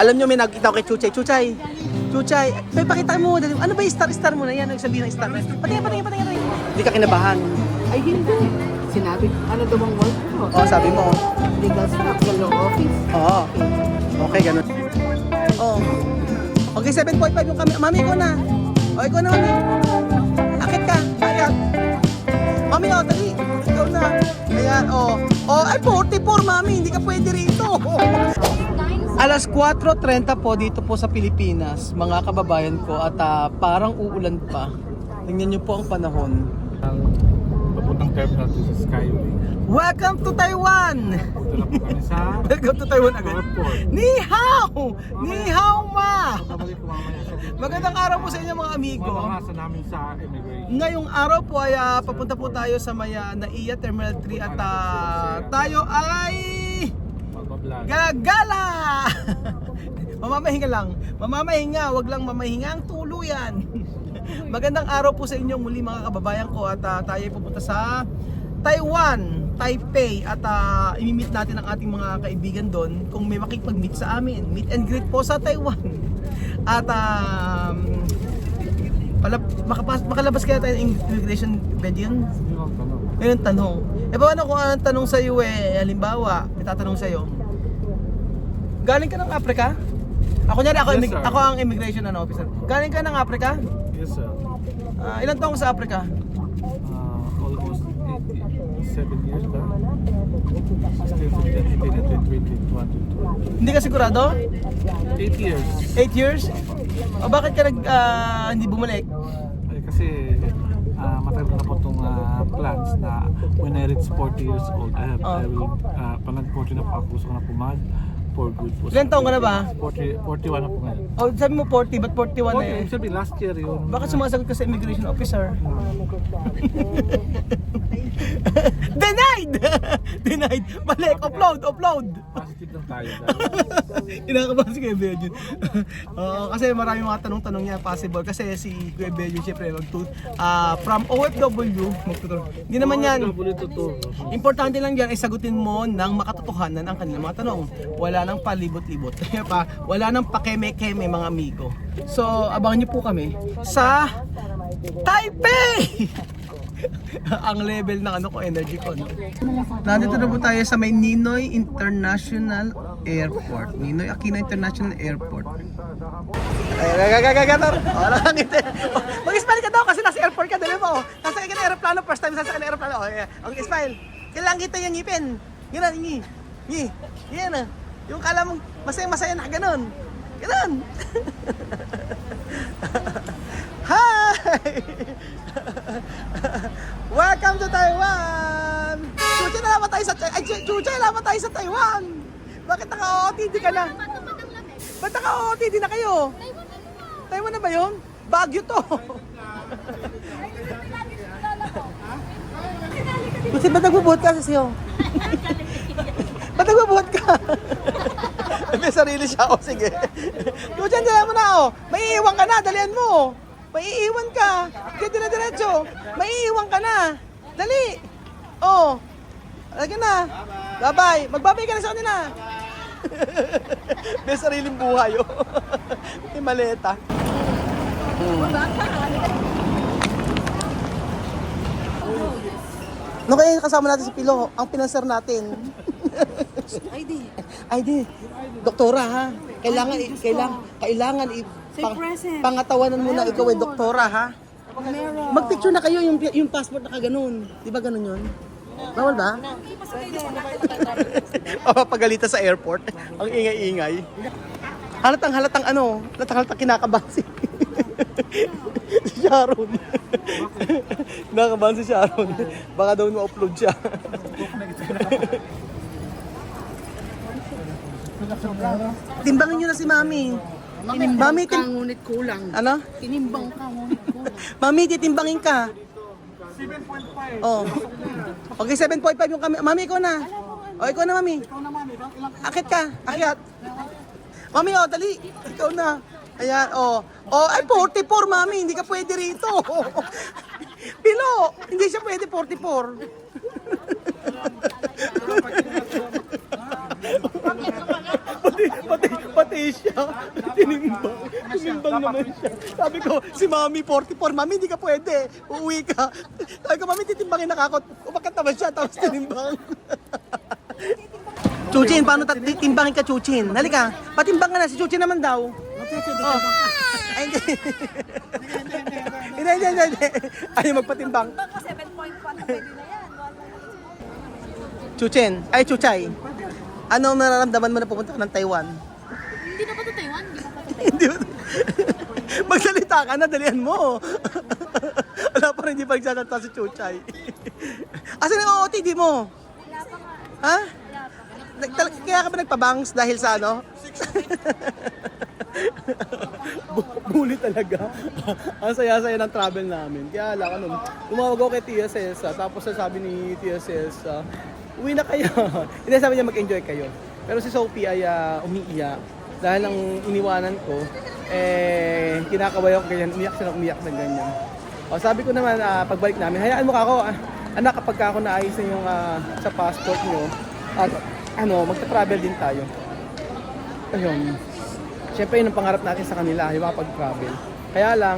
Alam nyo, may nakita ko kay Chuchay. Chuchay, pakita mo. Ano ba yung star mo na yan? Ano sabihin ng star? Patingin. Hindi ka kinabahan. Ay, hindi. Sinabi ko, ano daw ang work ko? Oo, sabi mo. Legal staff sa law office. Oo. Okay, ganun. Oo. Okay, 7.5 yung kami. Mami, ikaw na. O, ikaw na, mami. Akit ka. Akit. Mami, o, dali. Ikaw na. Ayan, o. O, ay, 44, mami. Hindi ka pwede rito. Alas 4:30 po dito po sa Pilipinas, mga kababayan ko, at parang uulan pa. Tingnan niyo po ang panahon. Ang papuntang terminal to sa Skyway. Welcome to Taiwan! Ito lang po kami sa Welcome to Taiwan agad. airport. Ni hao! Ni hao ma! Babalik ko mamaya sa Magandang araw po sa inyo mga amigo. mamamasa namin sa immigration. Ngayong araw po ay papunta po tayo sa Naiya Terminal 3 at tayo ay Magbablog. gagala! Mamamahinga lang. Mamamahinga, wag lang mamahinga ang tuluyan. Magandang araw po sa inyo muli mga kababayan ko at tayo ay pupunta sa Taiwan, Taipei at imi-meet natin ang ating mga kaibigan doon kung may makikipag-meet sa amin. Meet and greet po sa Taiwan. At makalabas kaya tayo ng immigration bed yun? Yun ang tanong. Yun ang tanong. E paano kung anong tanong sa iyo halimbawa, may tatanong sa iyo. Galing ka ng Africa? Ako Yes, sir. ako ang immigration officer. Galing ka ng Africa? Yes, sir. Ilan taong ka sa Africa? Almost 7 years na. 16, 17, 18, 20. Hindi ka sigurado? 8 years. 8 years? O bakit ka hindi bumalik? Ay, kasi matagal na po itong plans na when I reach 40 years old, I will, pag nag-40 na po ako, gusto ko na po for good po. Ilan taong ka na ba? 41 na po ngayon. O sabi mo 40, ba't 41 na eh? Sabi, last year yun. Bakit sumasagot ka sa immigration officer? Denied! Denied! Balik! Upload! Positive lang tayo. Kinakabahan si Kuya Benjun. Kasi marami mga tanong-tanong niya possible. Kasi si Kuya Benjun syempre from OFW magtuturo. Hindi naman yan. Importante lang yan ay sagutin mo ng makatotohanan ang kanilang mga tanong. Wala nang palibot-libot. Kaya pa, wala nang pakeme-keme mga amigo. So, abangan niyo po kami sa Taipei! Ang level ng energy ko, no? Nandito na po tayo sa may Ninoy International Airport. Ninoy Aquino International Airport. Ay, gagator. Wala kang ngiti. Mag-smile ka daw kasi nasa airport ka, dali mo. Sasakay ka ng aeroplano, first time sasakay ng aeroplano. Okay, smile. Kailangan kita yung ngipin. Ganun, ngi. Yan. Yung kala mong masaya-masaya na ganun. Ganun. Hi! Welcome to Taiwan! Chuchay na naman tayo sa Chuchay na naman tayo sa Taiwan! Bakit naka-OOTD ka na? Ba't naka-OOTD na kayo? Taiwan na ba yun? Baguio to! Ba't nagbubuhat ka sa siyo? Ba't nagbubuhat ka? May sarili siya. O sige. Chuchay, dala mo na o. May iiwan ka na. Dalian mo. Maiiwan ka. Kaya dire-diretso. Maiiwan ka na. Dali. Oh. Lagyan na. Bye-bye. Magbabay ka na sa kanila. May sariling buhay. Oh. May maleta. No, kaya kasama natin si Pilo. Ang pinanser natin. ID. Doktora ha. Kailangan pangatawanan mo na ikaw ay doktora ha. Mag-picture na kayo yung passport na kaganon. Di ba ganon yun? Bawal ba? Papagalitan sa airport. Ang ingay-ingay. Halatang kinakabahan si Sharon. Kinakabahan si Sharon. Baka daw ma-upload siya. Timbangin nyo na si Mami. Mami, ngunit kulang. Ano? Tinimbang ka, ngunit kulang. Mami, titimbangin ka. 7.5. Oh. Okay, 7.5 yung kami. Mami, ikaw na. O, ikaw na, Mami. Akit ka. Akit. Mami, dali. Ikaw na. Ayan, ay, 44, Mami. Hindi ka pwede rito. Pilo, hindi siya pwede 44. pati siya. Tinimbang naman siya. Sabi ko, si Mami 44, Mami hindi ka pwede. Uuwi ka. Sabi ko, Mami titimbangin nakakot. Umakat naman siya, tapos tinimbang. Chuchin, paano timbangin ka, Chuchin? Halika, patimbang ka na. Si Chuchin naman daw. Oh. Ay, hindi. Hindi. Ayaw magpatimbang. Baka 7.1 pwede na yan. Chuchin, ay Chuchay. Anong nararamdaman mo na pupunta ka ng Taiwan? Hindi na pa to Taiwan? Hindi na pa to Taiwan? Hindi ba? Magsalita ka na, dalihan mo. Wala pa rin, hindi pa nagsasalita si Chuchay. Asan ang OOTD mo? Wala pa nga. Ha? Wala pa. Kaya ka ba nagpabangs dahil sa ano? Bully talaga. Ang saya-saya ng travel namin. Kaya lang, tumawag ako kay Tia Cesa, tapos sabi ni Tia Cesa, uwi na kayo. Hindi, sabi niya mag-enjoy kayo. Pero si Sophie ay umiiyak. Dahil ang iniwanan ko, kinakaway ako ganyan, umiyak na ganyan. O, sabi ko naman, pagbalik namin, hayaan mo ka ako, anak, kapag ako naayos na yung sa passport nyo, at magta-travel din tayo. Ayun. Siyempre, yun ang pangarap natin sa kanila, yung makapag-travel. Kaya lang,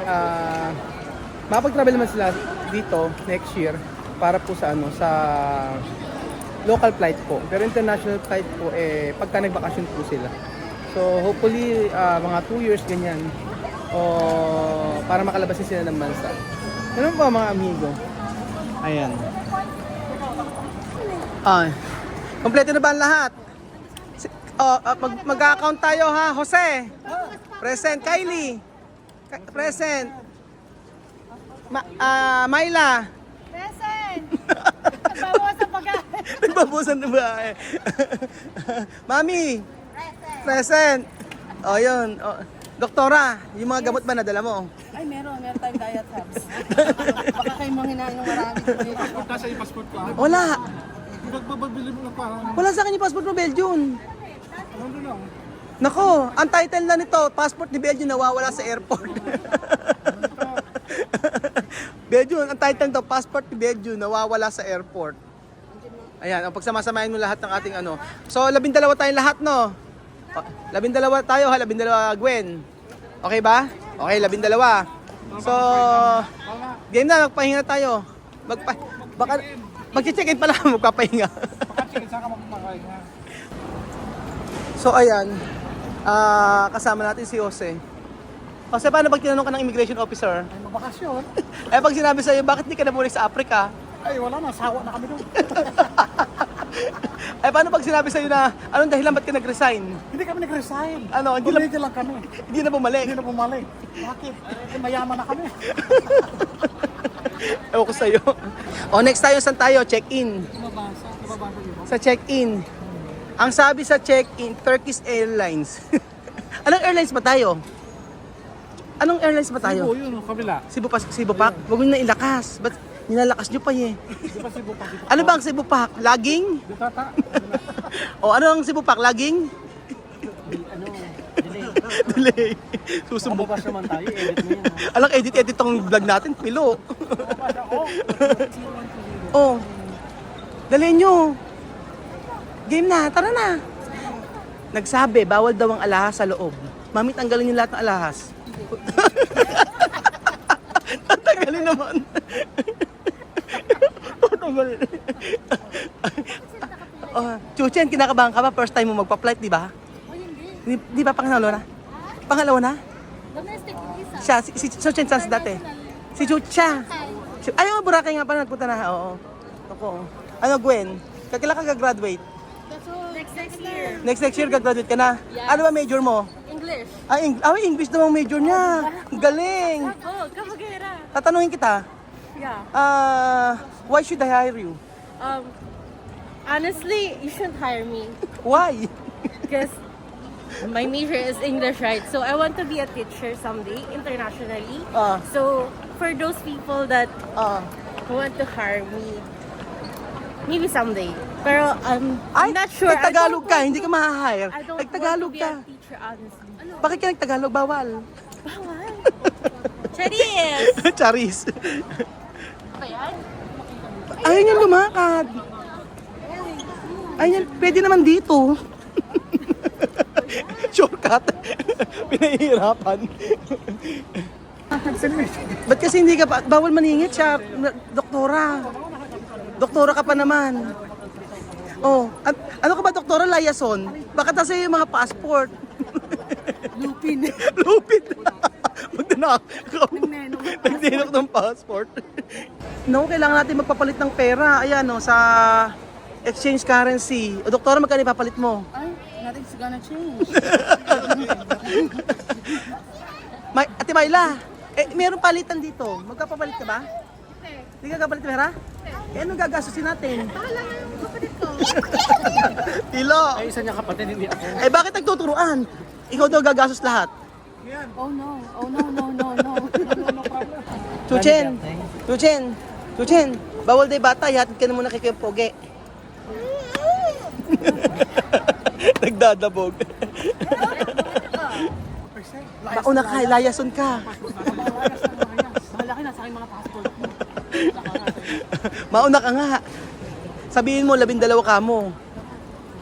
makapag-travel naman sila dito next year para po sa sa local flight po. Pero international flight po, pagka nagbakasyon po sila. So, hopefully, mga 2 years ganyan. O, para makalabasin sila ng bansa. Ganun po mga amigo. Ayan. Kompleto na ba ang lahat? Mag-account tayo ha, Jose. Present, Kylie. Present. Myla. Present! Nagbabawas sa pagkain. Nagbabusan na ba? Mami. Present. O, yun. O, doktora, yung mga gamot ba nadala mo? Ay, meron tayong diet herbs. Baka kayo mga hinain ng marami. Passport nasa yung passport ko. Wala. Magbabili mo lang parang Wala sa akin yung passport mo, Belgium. ano lang. Nako, ang title na nito, passport ni Belgium nawawala sa airport. Belgium, ang title nito, passport ni Belgium nawawala sa airport. Ayan, ang pagsamasamahin mo lahat ng ating ano. So, 12 tayong lahat, no? 12 tayo ha, 12 Gwen. Okay ba? Okay, 12. So, game na, magpahinga tayo. Baka, mag-check-in pala, magpapahinga. Pagka-check, saan ka magpapakain ha? So, ayan. Kasama natin si Jose. Jose, paano pag tinanong ka ng immigration officer? Ay, mabakasyon. Pag sinabi sa'yo, bakit di ka nabalik sa Africa? Ay, wala na. Sawa na kami doon. Paano pag sinabi sa'yo na, anong dahilan ba't ka nag-resign? Hindi kami nag-resign. Ano, hindi Tumigil lang kami. Hindi na bumalik. Hindi na bumalik. Bakit? Mayaman na kami. Ewan ko sa'yo. O, next tayo, saan tayo? Check-in. Mabasa yun. Sa check-in. Ang sabi sa check-in, Turkish Airlines. Anong airlines ba tayo? Anong airlines ba tayo? Cebu, yun, kabila. Cebu Pac? Huwag nyo na ilakas. Ba't nilalakas nyo pa eh? Di ba Cebu pa? Ano ba ang Cebu Pac? Laging? Di tata. O ano ang Cebu Pac? Laging? Delay. Susubok. Mababas naman tayo, edit mo yan. Alang edit tong vlog natin, pilo. Oh. Dali nyo. Game na, tara na. Nagsabi, bawal daw ang alahas sa loob. Mami, tanggalin yung lahat ng alahas. Tatanggalin naman. Tatanggalin. Chuchen, kinakabahan ka ba? First time mo magpa-flight, di ba? O hindi. Di ba pangalawa na? Pangalawa na? Domestic visa. Siya, si Chuchen Sans dati. Si Chucha. Ayaw, Boracay nga pala, nagpunta na. Oo. Ako. Ano, Gwen? Kakila ka gagraduate? Next year. Next year gagraduate ka na? Yes. Ano ba major mo? English. English daw ang major niya. Ang galing. Oh, kabagera. Tatanungin kita, Yeah. why should I hire you? Honestly, you shouldn't hire me Why? because my major is English, right? So I want to be a teacher someday internationally. So for those people that want to hire me, maybe someday. Pero I'm not sure. Nagtagalog ka, hindi ka ma-hire. I don't Nagtagalog want to be ka. a teacher, honestly. Bakit ka nagtagalog? Bawal. Bawal. Charis! Charis. Ba yan? Ayun yung lumakad. Ayun, pwede naman dito. Shortcut. Pinahihirapan. Ba't kasi hindi ka pa, bawal maningit siya, doktora. Doktora ka pa naman. Oh, ano ka ba doktora, liaison? Bakit nasa yung mga passport? Lupin. Lupit. Nagdinok ng passport. No, kailangan natin magpapalit ng pera. Ayan, no, sa exchange currency. O, doktora, magkano ipapalit mo? Ay, nothing's gonna change. Ate Myla, meron palitan dito. Magkapapalit ka ba? Hindi ka kapalit pera? Anong gagastusin natin? Tilo! Ay, isa niya kapatid, hindi ako. Bakit nagtuturuan? Ikaw daw gagastos lahat. Oh no, oh no, no, no, no. Chuchen! Chuchen! Chuchen! Bawal day bata, ihatid ka na muna kay Kuya Pogi. Nagdadabog. Mauna ka, layason ka. Malaki na sa aking mga passport. Mauna ka nga. Sabihin mo, 12 ka mo.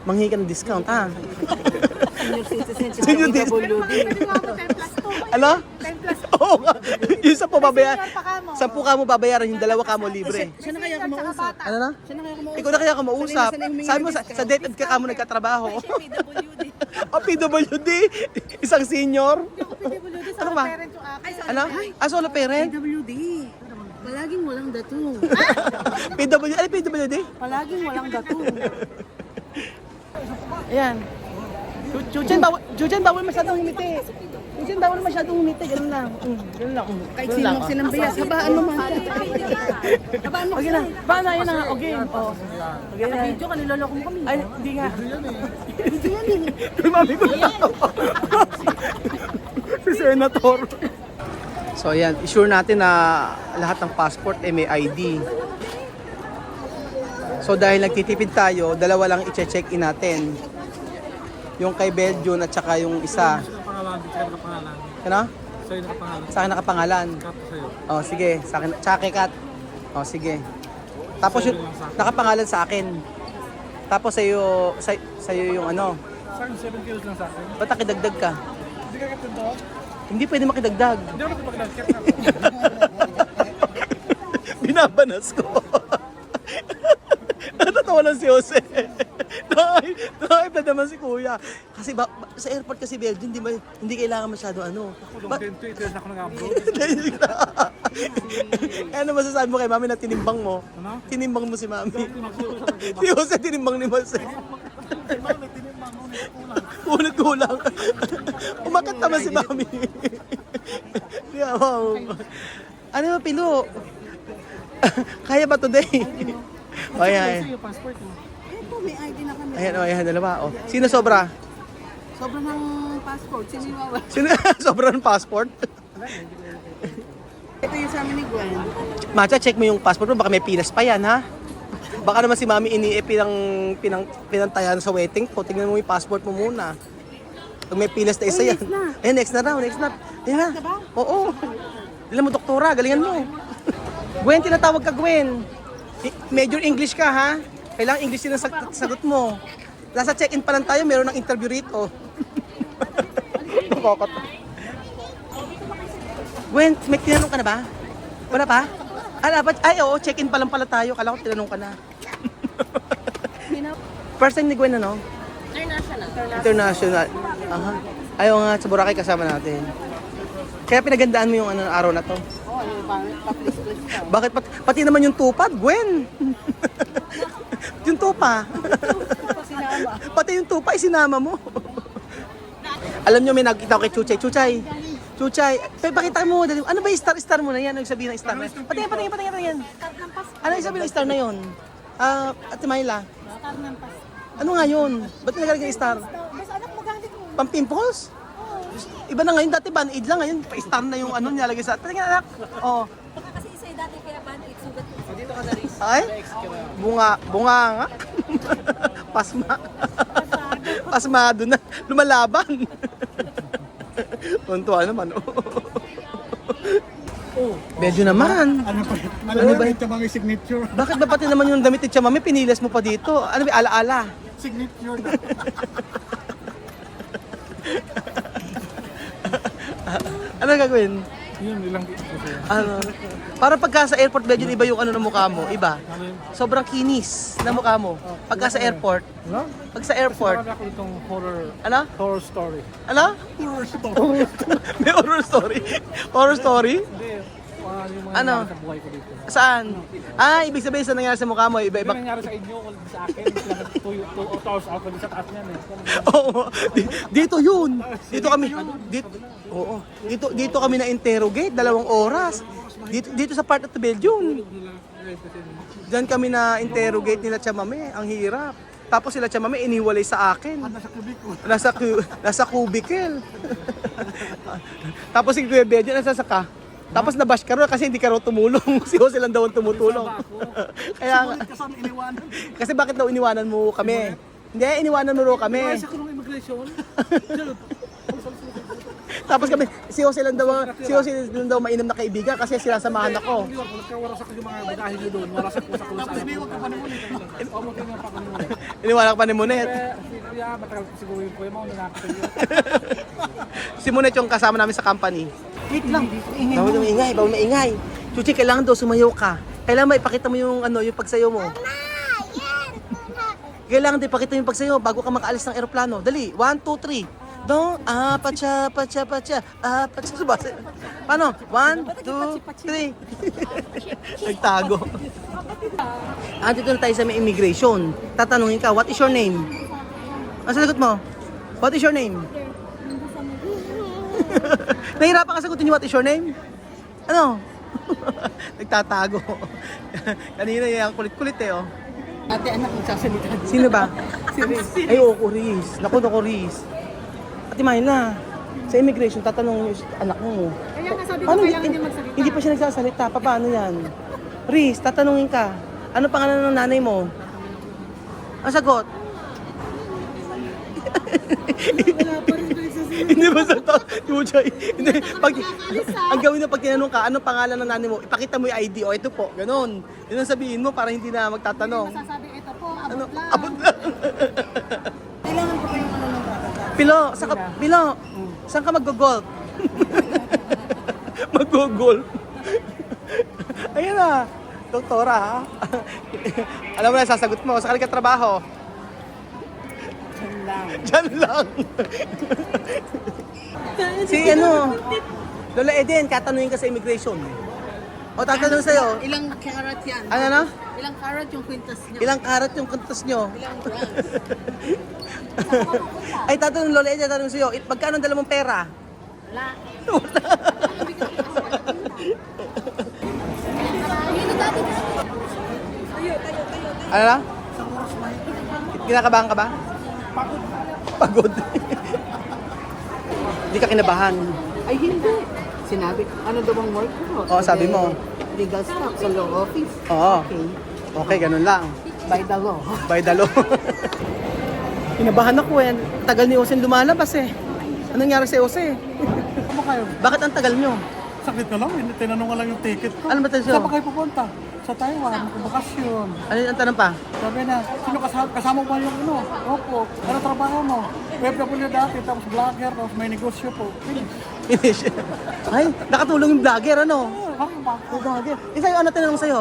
Manghingi ka ng discount, ha? Senior citizen, Senior si citizen. WD. Ano? 10 plus 2. Oo nga. Yung 10 babayaran. Senior pa ka mo. 10 ka mo babayaran, yung 2 ka mo libre. Siya na kaya kumausap. Ano na? Siya na kaya kumausap. Ikaw na kaya kumausap. Sanay na humingi Sabi mo, ng sa DepEd ka mo nagkatrabaho. PWD. O, PWD. Isang senior. PWD sa Ano ba? parent yung akin. Ano? Solo parent? PWD. Palaging walang dato. PWD? Ano PWD? Palaging walang dato. Ayan. Chuchen, bawal masyadong humiti. Chuchen, bawal masyadong humiti. Ganun lang. Ganun lang. Kahit sino magsinambiyas. Habaan mo man. Habaan mo. Okay na. Paano? Ayun na nga. Okay. Oh. Okay na. Video ka, niloloko mo kami. Ay, hindi nga. Kay mami ko na. Si Senator. So ayan, isure natin na lahat ng passport may ID. So dahil nagtitipid tayo, dalawa lang i-check in natin. Yung kay Belgium at saka yung isa. Nakapangalan, di ka nakapangalan. Ano? Sa'yo nakapangalan. Sa akin nakapangalan. Kapo sa'yo. Oh, sige. Sa akin, tsaka kay Kat. Oh, sige. Tapos yung nakapangalan sa akin. Tapos sa'yo yung ano. Sa akin, 7 kilos lang sa akin. Ba't nakidagdag ka? Hindi ka katito. Hindi pwede makidagdag. Hindi ako kapag-nagkit na. Binabanas ko. Natatawa lang si Jose. Nakakip na naman si Kuya. Kasi sa airport kasi Belgium, hindi kailangan masyado ano. Kulong din to, ito na ako nag-upload. Ano masasabi mo kay Mami na tinimbang mo? Ano? Tinimbang mo si Mami. Si Jose tinimbang ni Jose. Ulit kulang. Umakat naman si Mami. Yeah, wow. Ano ba, Pilo? Kaya ba today? Ayan. Yung passport mo. Ito, may ID na kami. Ayan, dalawa. Oh. Sino sobra? Sobrang ng passport. Sino yung wawa? Sino sobra ng passport? Ito yung sa amin ni Gwen. Macha, check mo yung passport mo. Baka may pilas pa yan, ha? Baka naman si Mami pinantayan sa waiting po. Tingnan mo yung passport mo muna. Pag may pilas na isa yan. next na. Ayun, next na raw, next na. Ayun na. Oo. Alam mo, doktora, galingan mo. Gwen, tinatawag ka, Gwen. Major English ka, ha? Kailangan English din ang sagot mo. Nasa check-in pa lang tayo, meron ng interview rito. Kokot. Gwen, may tinanong ka na ba? Wala pa? Ay, oo, check-in pa lang pala tayo. Kala ko tinanong ka na. First time ni Gwen, ano? International. Aha. Ayaw nga, sa Boracay kasama natin. Kaya pinagandaan mo yung araw na to. Oo, pa-please ka. Bakit pati naman yung tupad, Gwen? Yung tupa. Sinama. Pati yung tupa, isinama mo. Alam nyo, may nakita ko kay Chuchay. Chuchay, pakita mo. Ano ba yung star mo na yan? Ano yung sabihin ng star na yan? Patingin. Ano yung sabihin ng star na yun? Ate Myla. Star ng pas. Ano nga yun? Ba't nagalagay yung star? Basta anak mo galit mo. Pampimples? Iba na ngayon, dati band-aid lang. Ngayon, pa-star na yung ano nilalagay sa... Patingin anak. Oh. Baka kasi isa dati kaya band-aid sugat mo. Dito ka na rin. Ay? Bunga nga. Pasmado na. Lumalaban. Tuntua naman. Oh. Medyo naman. Ano ba? Ano ba? Ito mga signature. Bakit ba pati naman yung damit ni Chamami, pinilas mo pa dito? Ano ba, ala-ala? Signature. Ano gagawin? Yun, ilang kasi. Ano? Para pagka sa airport, medyo iba yung ano ng mukha mo. Iba. Sobrang kinis na mukha mo. Pagka sa airport. Ano? Pag sa airport. Marami ako itong Ano? horror story. Ano? Horror story. May horror story? Horror story? Hindi, yung mga Ano? nangyari sa buhay ko dito. Saan? Ah, ibig sabihin sa nangyari sa mukha mo, Hindi iba-iba. nangyari sa inyo, kundi sa akin. 2 hours ako sa taas niyan eh. Oo. Dito yun. Dito kami. Dito, oo. Dito kami na interrogate 2 oras. Dito sa part of the Belgium. Diyan kami na interrogate nila Chamame. Ang hirap. Tapos sila Chamame iniwalay sa akin. Nasa cubicle. Tapos si Kuya Belgium nasasaka. Tapos nabash ka rin kasi hindi ka raw tumulong. Si Jose lang daw ang tumutulong. Kaya nga. Kasi bakit daw iniwanan mo kami? Hindi, iniwanan mo raw kami. Sa kulong immigration. Tapos kami, si Jose lang daw mainam na kaibigan kasi sinasamahan ako. Nagkawarasak yung mga bagahe nyo doon. Warasak ko sa kulong sa akin. Huwag ka pa naman eh. Oo, tingnan pa kami muna. Iniwanan ka pa ni Monet. Kaya matagal ko siguro yung kuya mo. Nanakasal yun. Si Monet yung kasama namin sa company. Wait lang. Bawal maingay. Chuchi, kailangan daw sumayaw ka. Kailangan maipakita mo yung yung pagsayaw mo. Kailangan din ipakita yung pagsayaw bago ka makaalis ng eroplano. Dali, 1, 2, 3. Dong, pacha. Subasa. Paano? 1, 2, 3. Nagtago. Dito na tayo sa may immigration. Tatanungin ka, what is your name? Ang sagot mo? What is your name? Nahirapan ka sagutin yung what is your name? Ano? Nagtatago. Kanina yung kulit-kulit eh, oh. Ate, anak, magsasalita. Sino ba? Si Riz. Ay, oo, Riz. Naku, Riz. Ate Myla, sa immigration, tatanungin yung anak mo. Kaya nga sabi ko, Paano kailangan niya magsalita. Hindi pa siya nagsasalita. Paano yan? Riz, tatanungin ka. Ano pangalan ng nanay mo? Ang sagot? Hindi ba sa to? Hindi. Ang gawin na pag tinanong ka, anong pangalan ng nanay mo? Ipakita mo yung ID. O, ito po. Ganon. Yun ang sabihin mo para hindi na magtatanong. Masasabi, ito po, abot Ano? lang. Abot lang. Kailangan ko pa yung ano ng bata. Pilo, saan ka mag-golf? Mag-golf. Ayun na. Doktora, ha? Alam mo na, sasagot mo. Saan ka trabaho? Diyan lang. Si Lola Eden, katanungin ka sa immigration. O tatanungin sa'yo, Ilang karat yan? ano na? Ilang karat yung kwintas niya? Ilang karat yung kantas nyo? Ilang grams? Ay, tatanungin Lola Eden, tatanungin sa'yo, magkano ang dala mong pera? Wala. Ano na? Kinakabahan ka ba? Pagod. Hindi ka kinabahan. Ay, hindi. Sinabi, ano daw bang work ko? Oo, sabi mo. Legal staff sa law office. Oo. Okay. Okay, ganun lang. By the law. By the law. Kinabahan ako eh. Tagal ni Jose lumalabas eh. Anong nangyari sa Jose? Ano kayo? Bakit ang tagal nyo? Sakit na lang. Tinanong ko lang yung ticket ko. Ano ba tayo? Saan pa kayo pupunta? Sa Taiwan, bakasyon. Ano yung tanong pa? Sabi na, sino kasama mo yung ano? Opo, ano trabaho mo? OFW dati, tapos vlogger, tapos may negosyo po. Finish. Ay, nakatulong yung vlogger ano? Ano ba? Yung vlogger. Sa'yo, ano tanong sa'yo?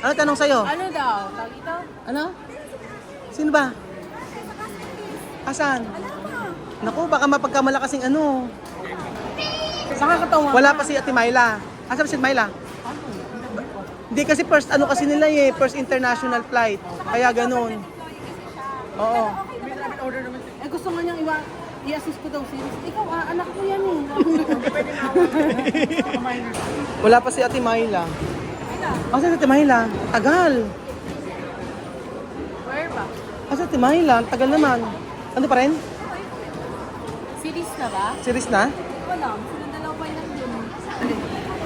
Ano tanong sa'yo? Ano daw? Tawag ito? Ano? Sino ba? Asan? Naku, baka mapagkamalakasing ano. Saan ka katawa? Wala pa si Ate Myla. Asan si Ate Myla? Hindi kasi first ano kasi nila eh, first international flight. Kaya ganun. Oo. Eh, gusto nga niyang i-assist ko daw si Riz. Ikaw, anak ko yan eh. Wala pa si Ate Myla. Asan si Ate Myla? Tagal. Where ba? Asan si Ate Myla? Tagal naman. Ano pa rin? Series na ba? Series na? Wala. Sila dalawa pa lang yun.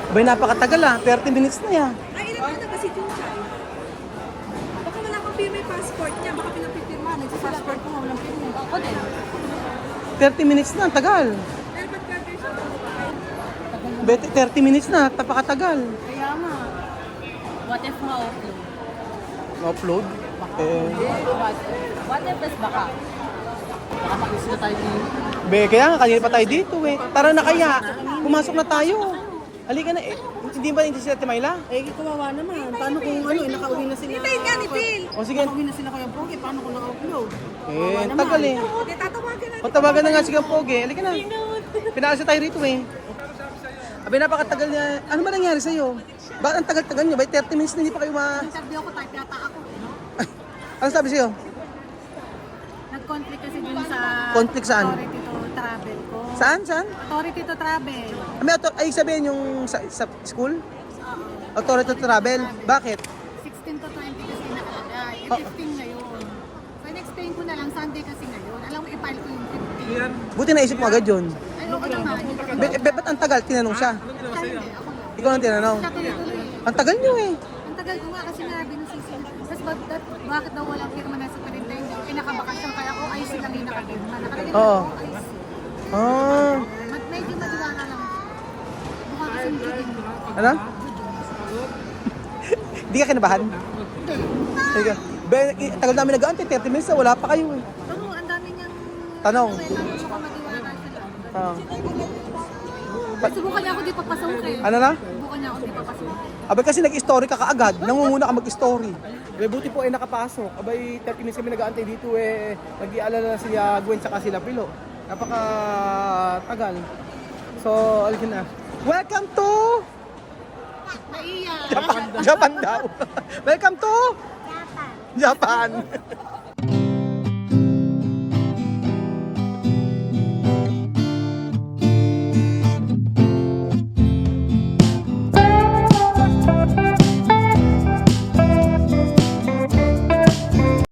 Abay, napakatagal ah. 30 minutes na yan. Ay, ilan taon na ba si Chuchay? Baka wala kang pirma yung passport niya, baka pinapipirma. Nagsa-passport ko, walang pirma. Ako din. 30 minutes na, tagal. Pero ba't brother siya ito? Bete, 30 minutes na, napakatagal. Kaya nga. What if ma-upload? Upload? Eh, What if tas baka? Nakapaalis na tayo dito. Be, kaya nga, kanina pa tayo dito eh. Tara na kaya, pumasok na tayo. Halika na eh. Hindi ba hindi sila Timayla? Eh, kawawa naman. Paano kung ano, eh, nakauwi na sila. Hintayin nga ni Phil. O sige, Nakauwi na sila kaya Pogi, paano kung naka-upload? eh, tagal eh. Hindi, tatawagan natin. Patawagan na nga si Pogi. Halika na. Pinaalis na tayo rito eh. Abi, napakatagal niya. Ano ba nangyari sa'yo? Bakit ang tagal-tagal niyo? Ba 30 minutes na hindi pa kayo Interview ko, type yata ako. Ano sabi sa'yo? Nag-conflict kasi dun sa Conflict saan? authority to travel ko. Saan? Saan? Authority to travel. Ay, sabihin yung sa school? Authority to travel. Bakit? 16 to 20 kasi nakalagay. Eh, 15 ngayon. So, in-explain ko na lang, Sunday kasi ngayon. Alam mo, i-file ko yung 15. Buti naisip mo agad yun. Ay, oo naman. Ba't ang tagal? Tinanong siya. Hindi, ako lang. Ikaw ang tinanong. Siya tuloy-tuloy. Ang tagal niyo eh. Ang tagal ko nga kasi nga binusisi. Tapos bakit daw walang firma na sa superintendent? Eh, nakabakasyon kaya ako, ayos lang yung nakapirma. Nakalagay Oo. ko, ayos. Ah. Medyo madiwara lang. Mukha kasing chicken. Ano? Hindi ka kinabahan? Sige. Tagal namin nag-aantay, 30 minutes na, wala pa kayo eh. Oo, ang dami niyang Tanong. Mukhang madiwara sila. Ah. Subukan niya ako di papasukin. Ano na? Subukan niya ako di papasukin. Abay kasi nag-story ka kaagad, nangunguna ka mag-story. Abay buti po ay nakapasok. Abay 30 minutes kami nag-aantay dito eh. Nag-ialala na si Gwen tsaka sila Pilo. Napaka tagal. So, alin na. Welcome to Naiya. Japan daw. Welcome to Japan.